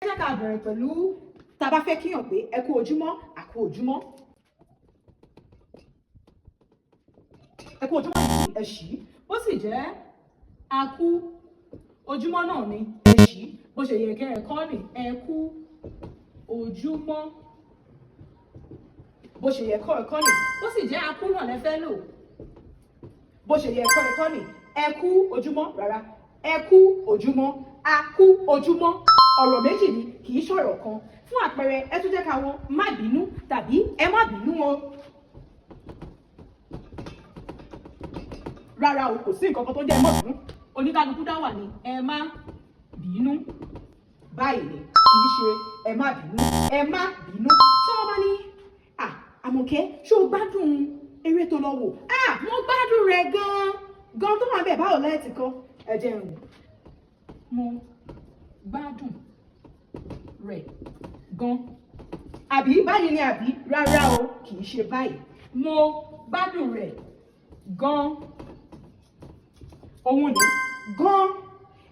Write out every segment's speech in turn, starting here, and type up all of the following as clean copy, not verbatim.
jẹ́ ká bẹ̀rẹ̀ pẹ̀lú tá a bá fẹ́ kíyàn pé ẹ kú ojúmọ́, a kú ojúmọ́. Ẹ kú ojúmọ́ ní ẹ̀ṣí, bó sì jẹ́ a kú ojúmọ́ náà ni ẹ̀ṣí, bó ṣe yẹ kẹ́ ẹ kọ́ ni ẹ kú ojúmọ́. Bó ṣe yẹ kọ́ ẹ̀kọ́ ni, bó sì jẹ́ a kú náà lẹ fẹ́ lò. Bó ṣe yẹ kọ́ ẹ̀kọ́ ni ẹ kú ojúmọ́ rárá, ẹ kú ojúmọ́, a kú ojúmọ́. Ọ̀rọ̀ méjì ni kì í ṣọ̀rọ̀ kan. Fún àpẹẹrẹ ẹ tún jẹ́ ká wo má bínú tàbí ẹ má bínú o. Rárá o, kò sí nǹkan kan tó jẹ́ ẹ má bínú. Oníkálukú dá wà ní ẹ má bínú. Báyìí ni kì í ṣe ẹ má bínú, ẹ má bínú. Ṣé wọ́n bá ní Àmọ̀kẹ́ ṣé o gbádùn eré tó lọ wò? Mo gbádùn rẹ̀ gan tó wà bẹ́ẹ̀ báwo lẹ́yìn tí kọ́ ẹ jẹ́ n wò. Mo gbádùn rẹ̀ gan. Àbí báyìí ni àbí? Rárá o, kì í ṣe báyìí. Mo gbádùn rẹ̀ gan. Òun ni gan.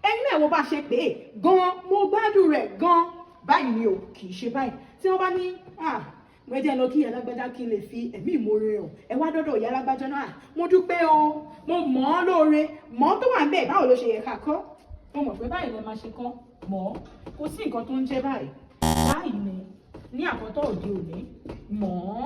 Ẹ̀yin náà wo bá ṣe pé gan, mo gbádùn rẹ̀ gan. Báyìí ni o, kì í ṣe báyìí. Tí wọ́n bá ní mo jẹ́ lọ kí ìyá alágbájá kí n lè fi ẹ̀mí ìmoore hàn. Ẹ wá dọ́dọ̀ ìyá alágbájá náà. Mo dúpẹ́ o, mo mọ̀ ọ́ lóore. Mọ̀ ọ́ tó wà ń bẹ̀ báwo ló ṣe yẹ ká kọ́? Mo mọ̀ pé báyìí lẹ máa ṣe kọ́. Mọ̀ ọ́, kò sí nǹkan tó ń jẹ́ báyìí. Báyìí ni ní àkọ́tọ̀ òde òní. Mọ̀ ọ́,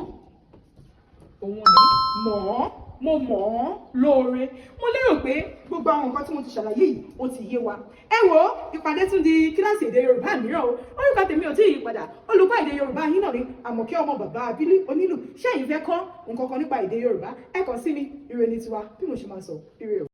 òun ni mọ̀ ọ́, mo mọ̀ ọ́ lóore. Mo lérò pé gbogbo àwọn nǹkan tí mo ti ṣàlàyé yìí ó ti yé wa. Ẹ wo ìpàdé tún di kíláàsì èdè Yorùbá mìíràn o. Orúkọ tèmi ò tí ì yí padà. Olùkọ́ èdè Yorùbá yín náà ni Àmọ̀kẹ́ ọmọ bàbá Abílí onílù. Ṣé ẹ̀yin fẹ́ kọ́ nǹkan kan nípa èdè Yorùbá? Ẹ kàn sí mi, ire ni tiwa bí mo ṣe máa sọ, ire o.